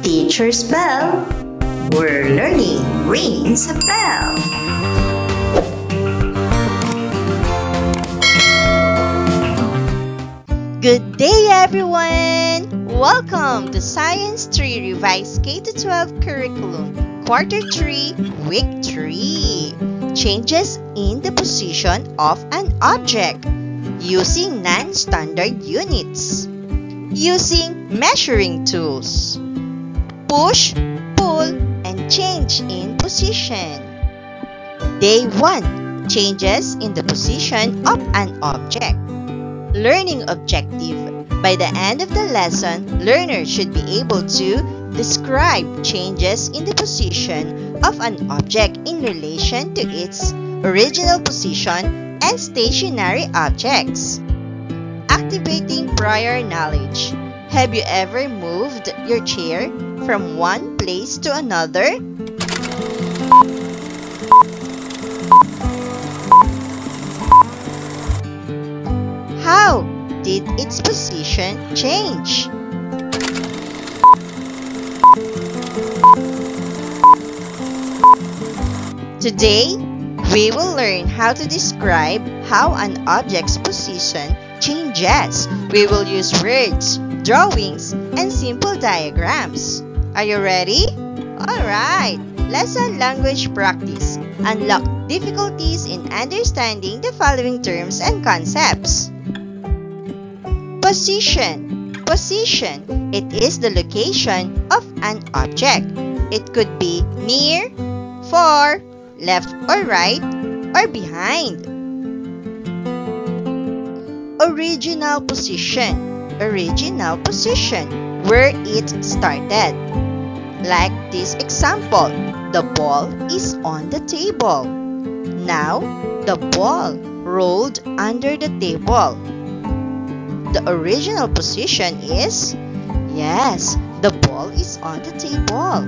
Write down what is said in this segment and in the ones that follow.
Teacher's Bell. We're learning rings a bell. Good day, everyone! Welcome to Science 3 Revised K-12 Curriculum, Quarter 3, Week 3. Changes in the position of an object using non-standard units. Using measuring tools. Push, pull, and change in position. Day 1. Changes in the position of an object. Learning objective. By the end of the lesson, learners should be able to describe changes in the position of an object in relation to its original position and stationary objects. Activating prior knowledge. Have you ever moved your chair from one place to another? How did its position change? Today, we will learn how to describe how an object's position changes. We will use words, drawings, and simple diagrams. Are you ready? Alright, lesson language practice. Unlock difficulties in understanding the following terms and concepts. Position. Position. It is the location of an object. It could be near, far, left or right, or behind. Original position. Original position. Where it started. Like this example, the ball is on the table. Now, the ball rolled under the table. The original position is, yes, the ball is on the table.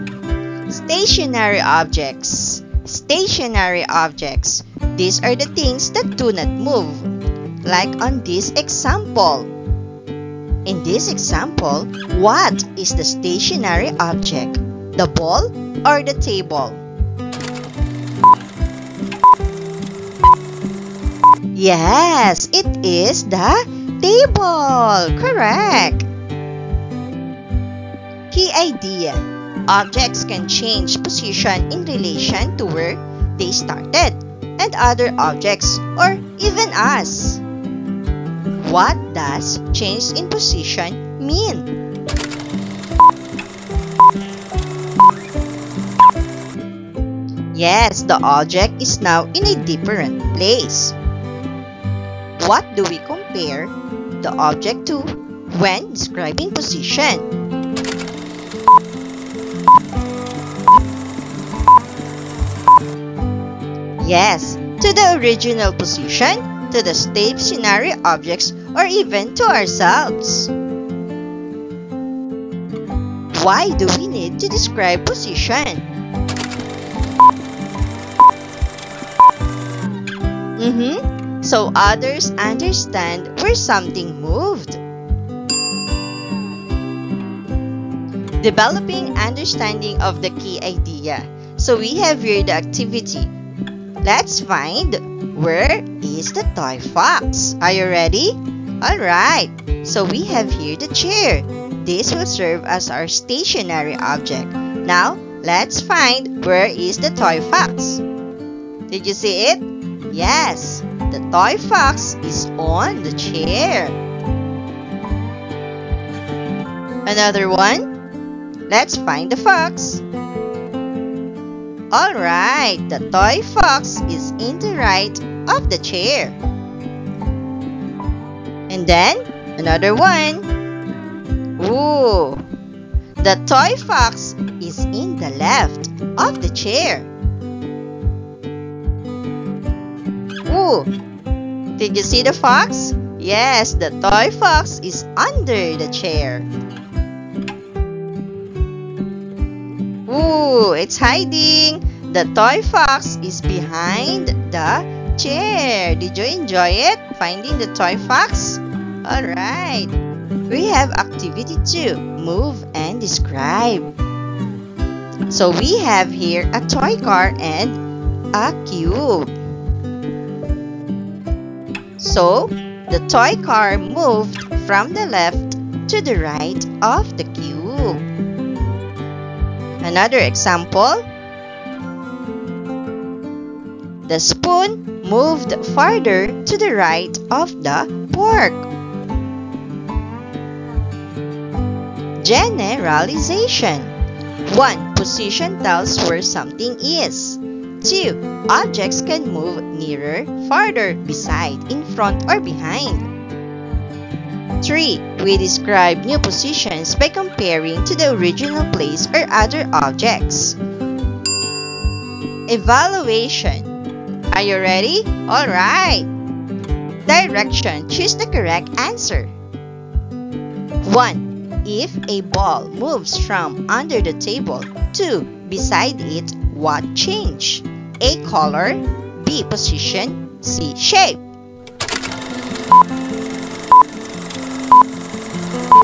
Stationary objects. Stationary objects. These are the things that do not move. Like on this example. In this example, what is the stationary object? The ball or the table? Yes, it is the table. Correct. Key idea. Objects can change position in relation to where they started and other objects or even us. What does change in position mean? Yes, the object is now in a different place. What do we compare the object to when describing position? Yes, to the original position, to the stationary objects, or even to ourselves. Why do we need to describe position? So others understand where something moved. Developing understanding of the key idea. So we have here the activity. Let's find where is the toy fox. Are you ready? Alright, so we have here the chair. This will serve as our stationary object. Now, let's find where is the toy fox. Did you see it? Yes, the toy fox is on the chair. Another one. Let's find the fox. Alright, the toy fox is in the right of the chair. And then, another one. Ooh, the toy fox is in the left of the chair. Ooh, did you see the fox? Yes, the toy fox is under the chair. Ooh, it's hiding. The toy fox is behind the chair. Did you enjoy it? Finding the toy fox? Alright. We have activity 2, move and can describe. So we have here a toy car and a cube. So the toy car moved from the left to the right of the cube. Another example. The spoon moved farther to the right of the fork. Generalization. 1. Position tells where something is. 2. Objects can move nearer, farther, beside, in front, or behind. 3. We describe new positions by comparing to the original place or other objects. Evaluation. Are you ready? Alright! Direction. Choose the correct answer. 1. If a ball moves from under the table to beside it, what change? A. Color, B. Position, C. Shape.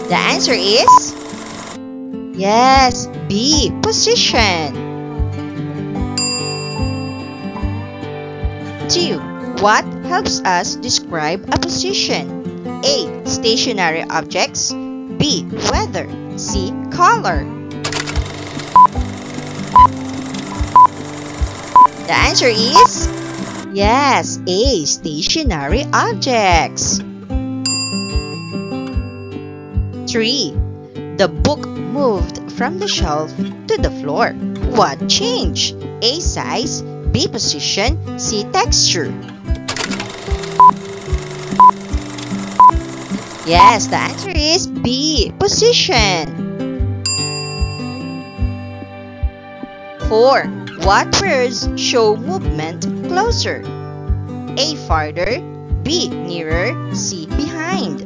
The answer is yes, B. Position. 2. What helps us describe a position? A. Stationary objects, B. Weather, C. Color. The answer is yes, A. Stationary objects. 3. The book moved from the shelf to the floor. What changed? A. Size, B. Position, C. Texture. Yes, the answer is B. Position. 4. What words show movement closer? A. Farther, B. Nearer, C. Behind.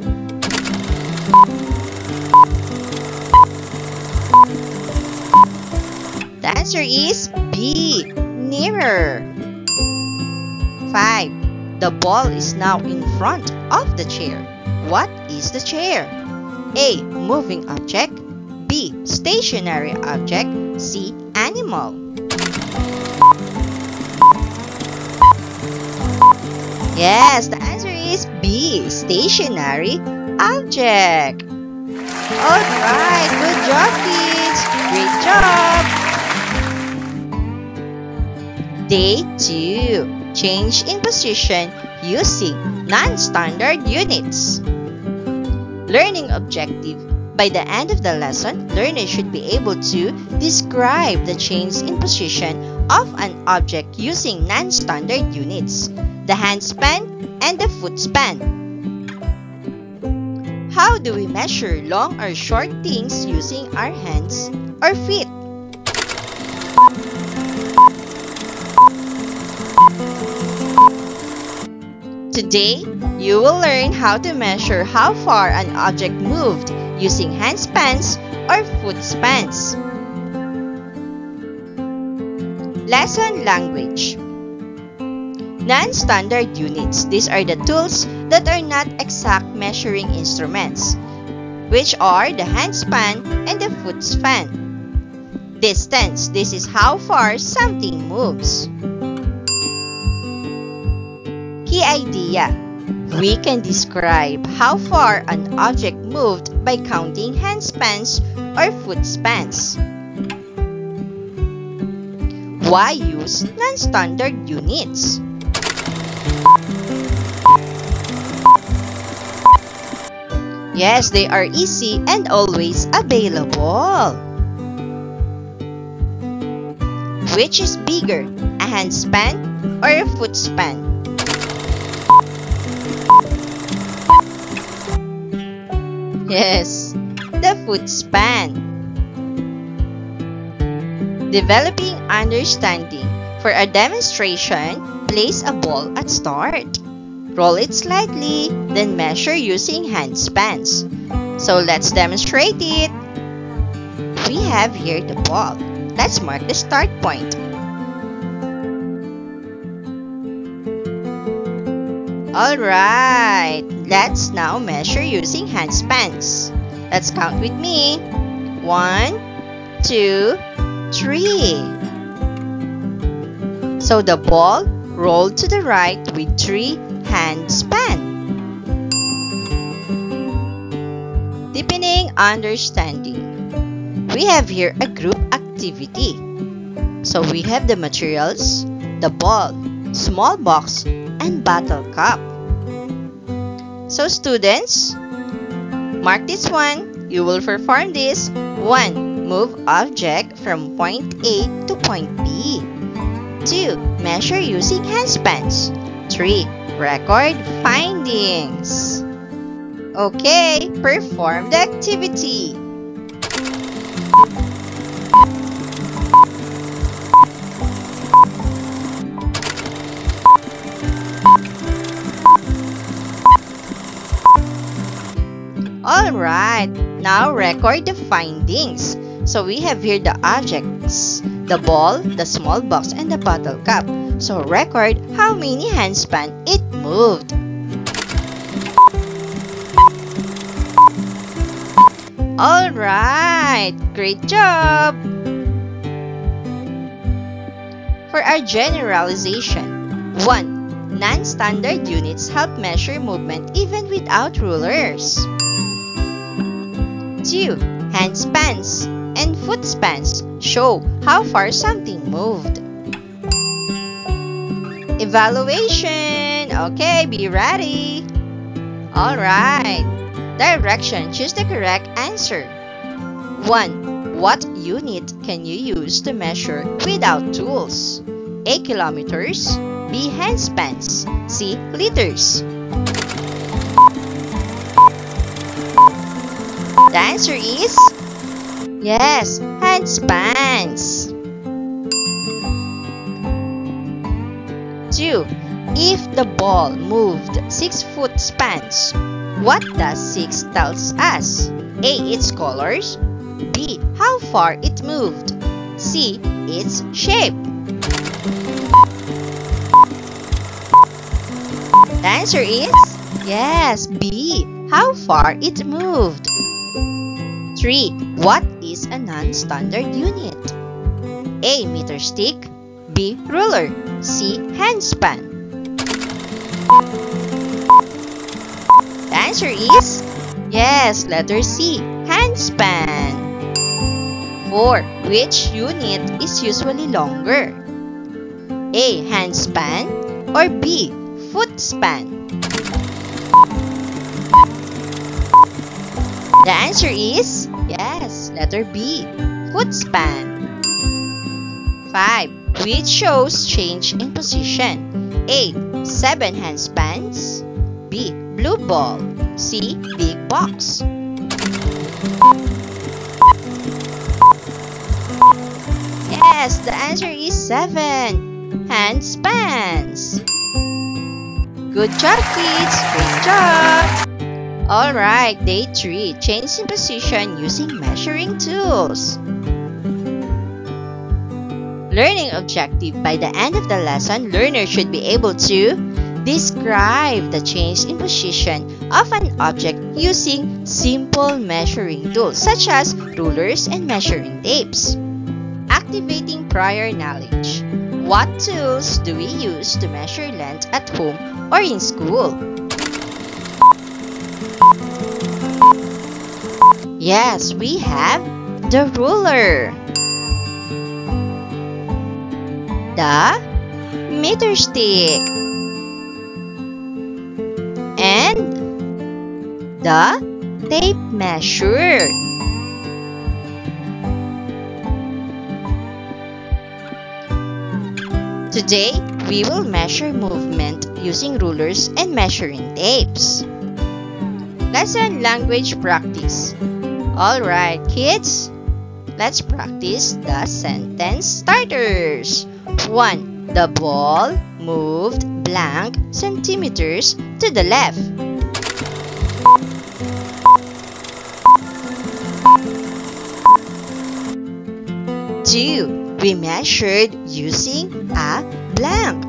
The answer is B. Nearer. 5. The ball is now in front of the chair. What is the chair? A. Moving object, B. Stationary object, C. Animal. Yes, the answer is B. Stationary object. Alright, good job kids! Great job! Day 2. Change in position using non-standard units. Learning objective. By the end of the lesson, learners should be able to describe the change in position of an object using non-standard units, the hand span and the foot span. How do we measure long or short things using our hands or feet? Today, you will learn how to measure how far an object moved using hand spans or foot spans. Lesson language. Non-standard units. These are the tools that are not exact measuring instruments, which are the hand span and the foot span. Distance. This is how far something moves. Key idea. We can describe how far an object moved by counting hand spans or foot spans. Why use non-standard units? Yes, they are easy and always available. Which is bigger, a hand span or a foot span? Yes, the foot span. Developing understanding. For a demonstration, place a ball at start. Roll it slightly, then measure using hand spans. So let's demonstrate it. We have here the ball. Let's mark the start point. Alright, let's now measure using hand spans. Let's count with me. 1, 1, 2, 3. So the ball rolled to the right with 3 handspan. Deepening understanding. We have here a group activity. So we have the materials, the ball, small box, and bottle cup. So students, mark this one. You will perform this. 1. Move object from point A to point B. 2. Measure using handspans. 3. Record findings. Okay, perform the activity. Alright, now record the findings. So we have here the objects, the ball, the small box, and the bottle cap. So record how many handspan it moved. Alright, great job! For our generalization, 1. Non-standard units help measure movement even without rulers. 2. Handspans and footspans show how far something moved. Evaluation. Okay, be ready. Alright. Direction. Choose the correct answer. 1. What unit can you use to measure without tools? A. Kilometers. B. Handspans. C. Liters. The answer is yes, handspans. 2. If the ball moved 6 footspans, what does 6 tells us? A. Its colors. B. How far it moved. C. Its shape. The answer is yes, B. How far it moved. 3. What is a non-standard unit? A. Meter stick. B. Ruler. C. Handspan. The answer is yes, letter C. Handspan. 4. Which unit is usually longer? A. Handspan or B. Footspan. The answer is yes, letter B. Footspan. 5. Which shows change in position? A. 7 handspans. B. Blue ball. C. Big box. Yes, the answer is 7 handspans. Good job, kids. Great job. Alright, day 3. Change in position using measuring tools. Learning objective. By the end of the lesson, learners should be able to describe the change in position of an object using simple measuring tools such as rulers and measuring tapes. Activating prior knowledge. What tools do we use to measure length at home or in school? Yes, we have the ruler, the meter stick, and the tape measure. Today, we will measure movement using rulers and measuring tapes. Lesson language practice. Alright, kids, let's practice the sentence starters. 1. The ball moved blank centimeters to the left. 2. We measured using a blank.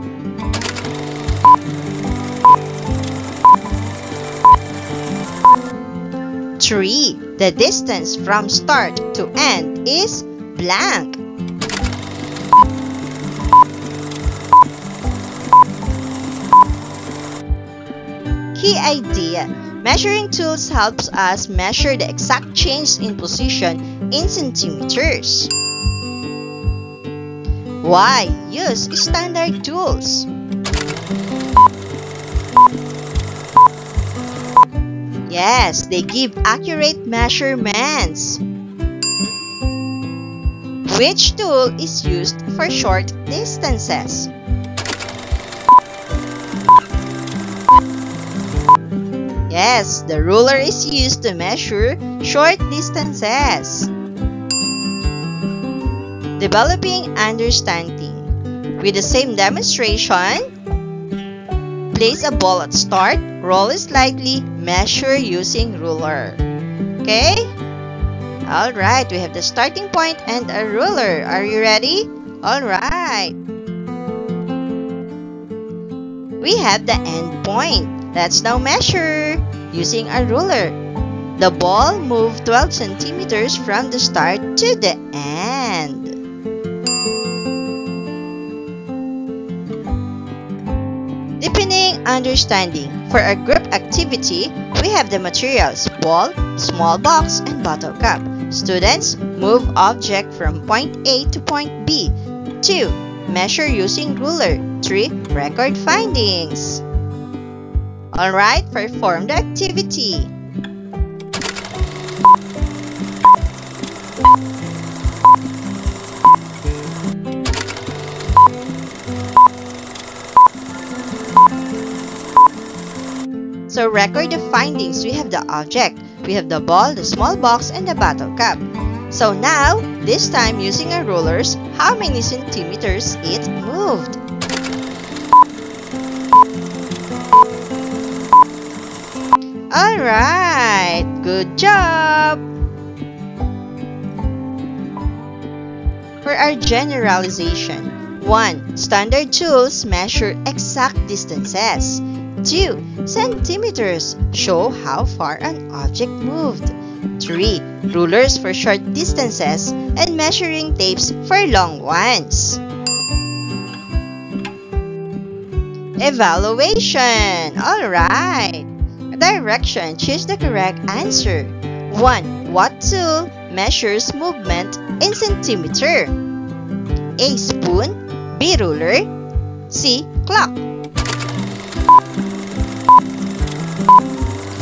3. The distance from start to end is blank. Key idea. Measuring tools helps us measure the exact change in position in centimeters. Why use standard tools? Yes, they give accurate measurements. Which tool is used for short distances? Yes, the ruler is used to measure short distances. Developing understanding. With the same demonstration, place a ball at start, roll it slightly, measure using ruler. Okay? Alright, we have the starting point and a ruler. Are you ready? Alright. We have the end point. Let's now measure using a ruler. The ball moved 12 centimeters from the start to the end. Deepening understanding. For a group activity, we have the materials: ball, small box, and bottle cap. Students move object from point A to point B. 2. Measure using ruler. 3. Record findings. Alright, perform the activity. So record the findings. We have the object, we have the ball, the small box, and the bottle cap. So now, this time using our rulers, how many centimeters it moved? Alright, good job! For our generalization, 1. Standard tools measure exact distances. 2. Centimeters show how far an object moved. 3. Rulers for short distances and measuring tapes for long ones. Evaluation. Alright. Direction. Choose the correct answer. 1. What tool measures movement in centimeter? A. Spoon. B. Ruler. C. Clock.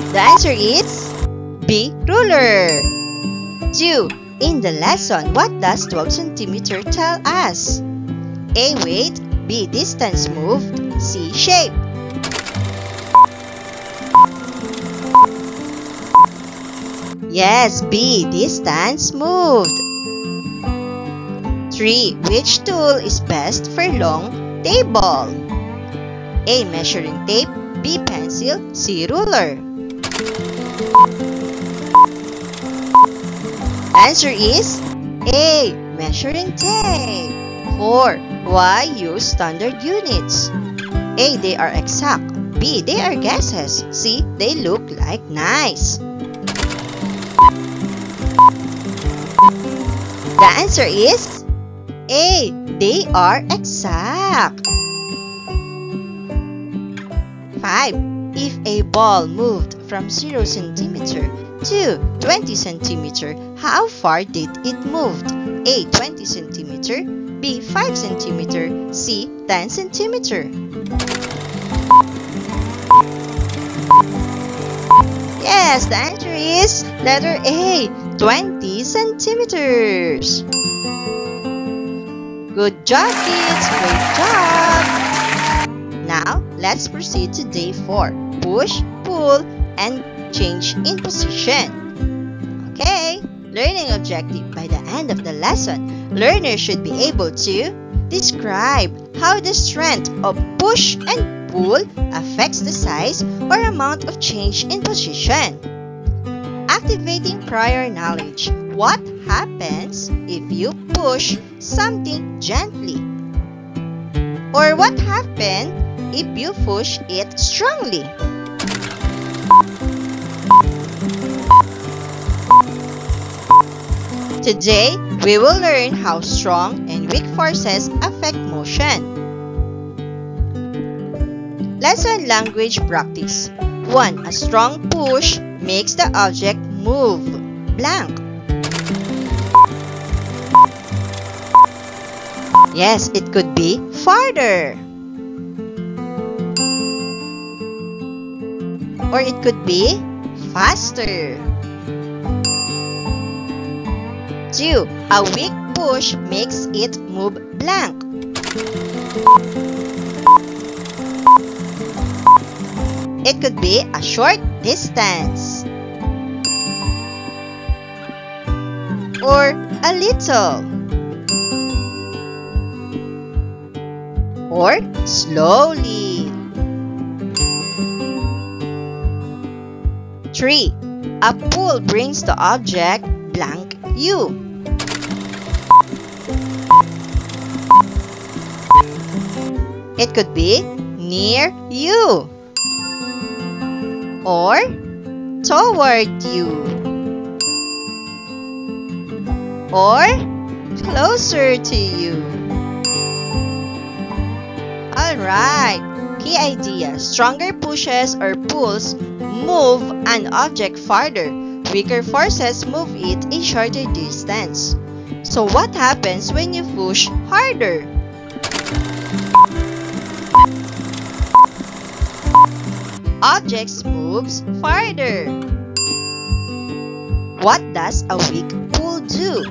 The answer is B. Ruler. 2. In the lesson, what does 12 centimeter tell us? A. Weight. B. Distance moved. C. Shape. Yes, B. Distance moved. 3. Which tool is best for long table? A. Measuring tape. B. Pencil. C. Ruler. Answer is A. Measuring tape. 4. Why use standard units? A. They are exact. B. They are guesses. C. They look like nice. The answer is A. They are exact. 5. If a ball moved from 0 centimeter to 20 centimeter, how far did it move? A. 20 centimeter. B. 5 centimeter. C. 10 centimeter. Yes, the answer is letter A. 20 centimeters. Good job, kids! Great job! Now, let's proceed to day 4. Push, pull, and change in position. Okay, learning objective. By the end of the lesson, learners should be able to describe how the strength of push and pull affects the size or amount of change in position. Activating prior knowledge. What happens if you push something gently? Or what happens if you push it strongly? Today, we will learn how strong and weak forces affect motion. Lesson language practice. 1. A strong push makes the object move. Blank. Yes, it could be farther. Or it could be faster. 2. A weak push makes it move blank. It could be a short distance. Or a little. Or slowly. 3. A pull brings the object blank you. It could be near you or toward you or closer to you. Alright, key idea. Stronger pushes or pulls move an object farther. Weaker forces move it a shorter distance. So what happens when you push harder? Objects moves farther. What does a weak pull do?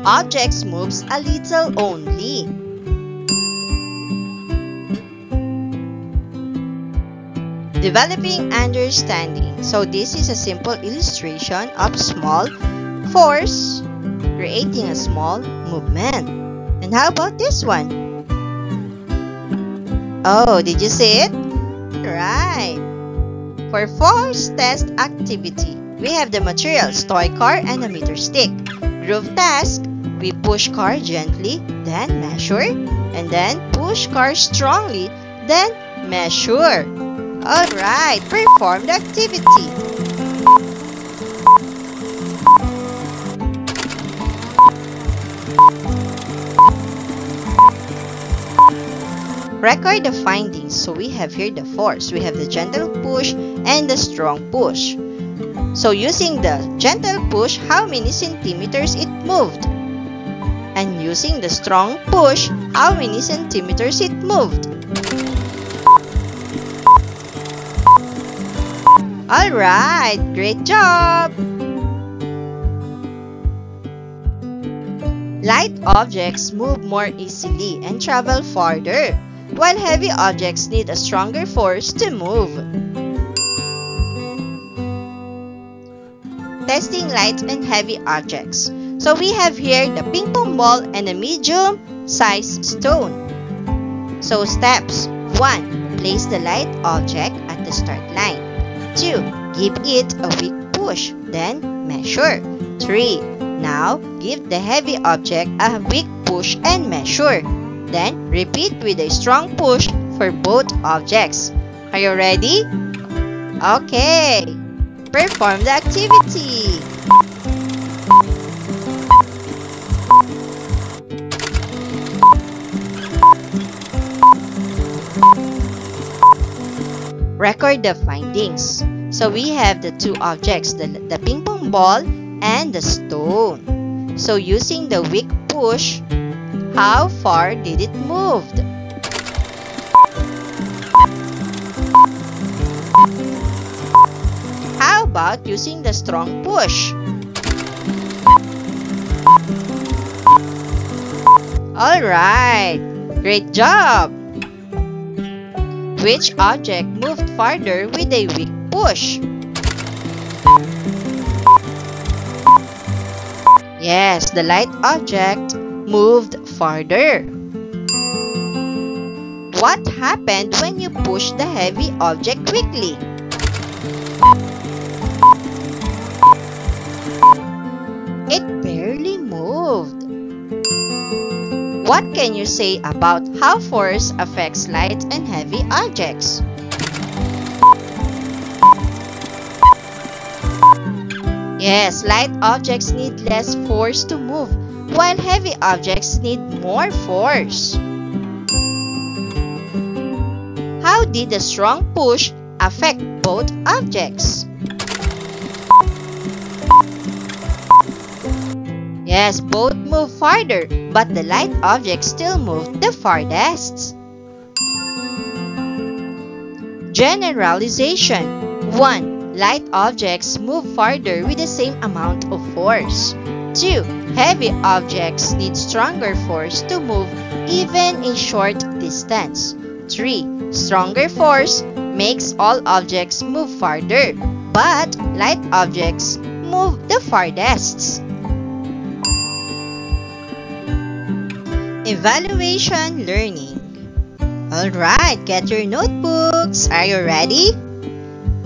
Objects moves a little only. Developing understanding. So this is a simple illustration of small force creating a small movement. And how about this one? Oh, did you see it? Right. For force test activity, we have the materials, toy car and a meter stick. Group task, we push car gently, then measure, and then push car strongly, then measure. Alright, perform the activity. Record the findings. So we have here the force. We have the gentle push and the strong push. So using the gentle push, how many centimeters it moved? And using the strong push, how many centimeters it moved? Alright, great job! Light objects move more easily and travel farther, while heavy objects need a stronger force to move. Testing light and heavy objects. So we have here the ping pong ball and a medium-sized stone. So steps. 1. Place the light object at the start line. 2. Give it a weak push, then measure. 3. Now, give the heavy object a weak push and measure. Then, repeat with a strong push for both objects. Are you ready? Okay. Perform the activity. Record the findings. So we have the two objects, the ping pong ball and the stone. So using the weak push, how far did it move? How about using the strong push? Alright, great job! Which object moved farther with a weak push? Yes, the light object moved farther. What happened when you push the heavy object quickly? It barely moved. What can you say about how force affects light and heavy objects? Yes, light objects need less force to move, while heavy objects need more force. How did the strong push affect both objects? Yes, both move farther, but the light object still moved the farthest. Generalization. 1. Light objects move farther with the same amount of force. 2. Heavy objects need stronger force to move even a short distance. 3. Stronger force makes all objects move farther, but light objects move the farthest. Evaluation learning. Alright, get your notebooks. Are you ready?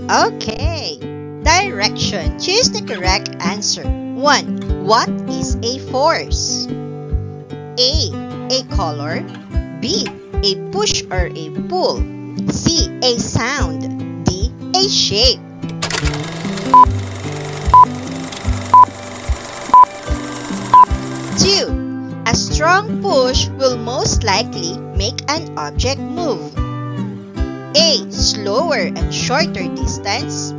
Okay. Direction. Choose the correct answer. 1. What is a force? A color. B. A push or a pull. C. A sound. D. A shape. Two. A strong push will most likely make an object move. A. Slower and shorter distance.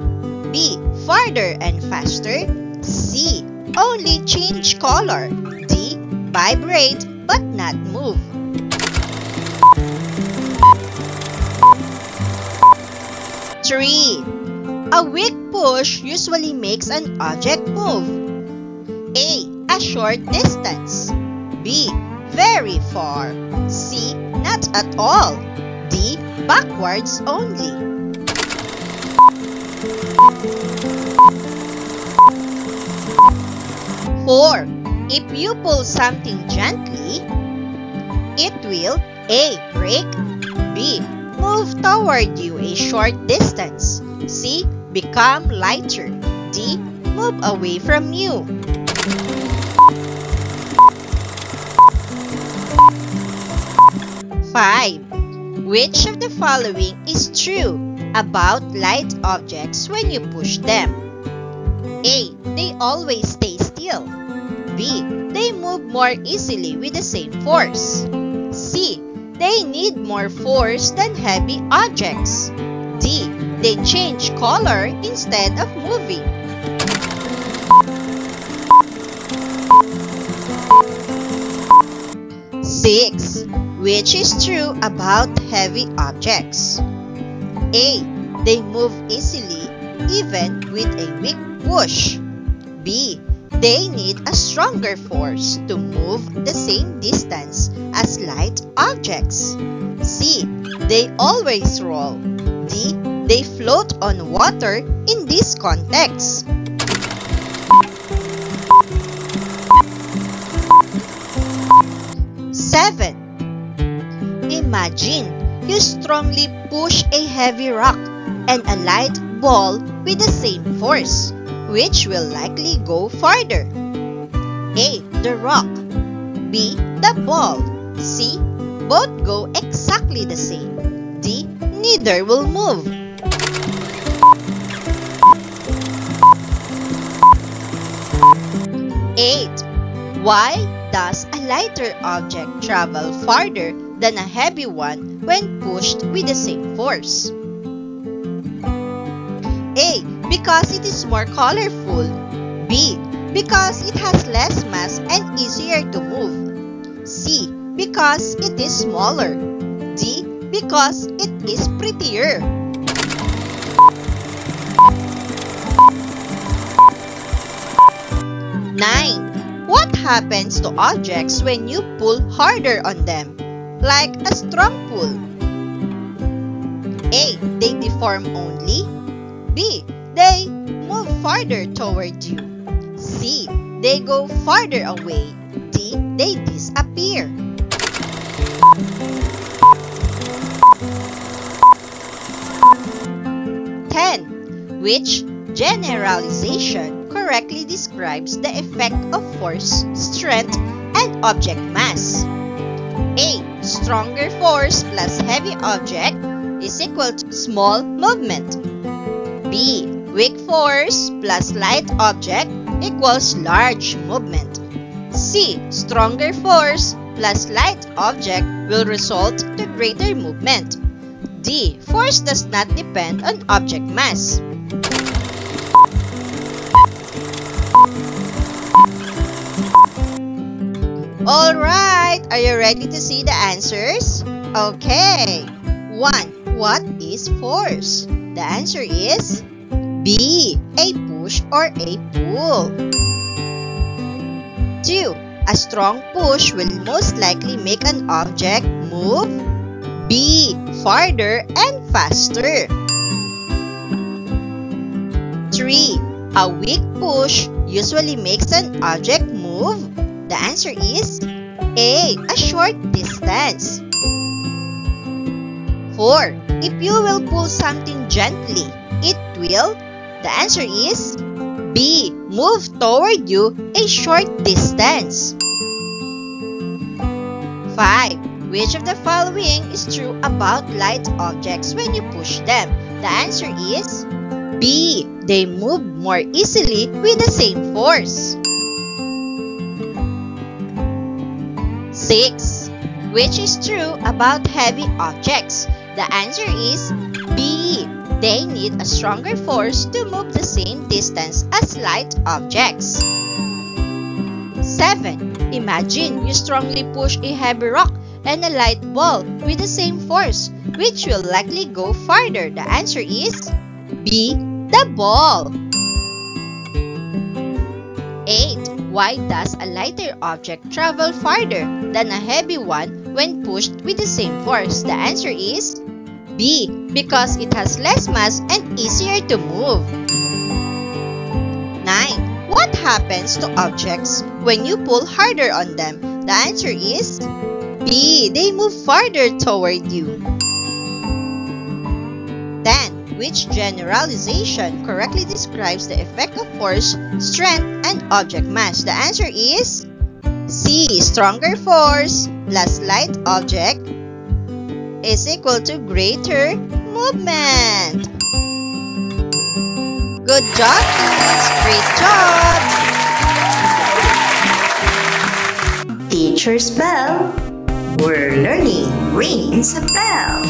B. Farther and faster. C. Only change color. D. Vibrate but not move. Three. A weak push usually makes an object move. A short distance. B. Very far. C. Not at all. D. Backwards only. 4. If you pull something gently, it will A. Break. B. Move toward you a short distance. C. Become lighter. D. Move away from you. 5. Which of the following is true about light objects when you push them? A. They always stay still. B. They move more easily with the same force. C. They need more force than heavy objects. D. They change color instead of moving. 6. Which is true about heavy objects? A. They move easily even with a weak push. B. They need a stronger force to move the same distance as light objects. C. They always roll. D. They float on water in this context. 7. Imagine you strongly push a heavy rock and a light ball with the same force, which will likely go farther. A. The rock. B. The ball. C. Both go exactly the same. D. Neither will move. 8. Why does a lighter object travel farther than a heavy one when pushed with the same force? A. Because it is more colorful. B. Because it has less mass and easier to move. C. Because it is smaller. D. Because it is prettier. 9. What happens to objects when you pull harder on them, like a strong pull? A. They deform only. B. They move farther toward you. C. They go farther away. D. They disappear. 10. Which generalization correctly describes the effect of force, strength, and object mass? A. Stronger force plus heavy object is equal to small movement. B. Weak force plus light object equals large movement. C. Stronger force plus light object will result to greater movement. D. Force does not depend on object mass. Alright, are you ready to see the answers? Okay. 1. What is force? The answer is B. A push or a pull. 2. A strong push will most likely make an object move B. Farther and faster. 3. A weak push usually makes an object move. The answer is A. A short distance. 4. If you will pull something gently, it will. The answer is B. Move toward you a short distance. 5. Which of the following is true about light objects when you push them? The answer is B. They move more easily with the same force. 6. Which is true about heavy objects? The answer is B. They need a stronger force to move the same distance as light objects. 7. Imagine you strongly push a heavy rock and a light ball with the same force, which will likely go farther. The answer is B. The ball. 8. Why does a lighter object travel farther than a heavy one when pushed with the same force? The answer is B. Because it has less mass and easier to move. 9. What happens to objects when you pull harder on them? The answer is B. They move farther toward you. 10. Which generalization correctly describes the effect of force, strength, and object mass? The answer is C. Stronger force plus light object is equal to greater movement. Good job, kids! Great job! Teacher's bell. Where learning rings a bell.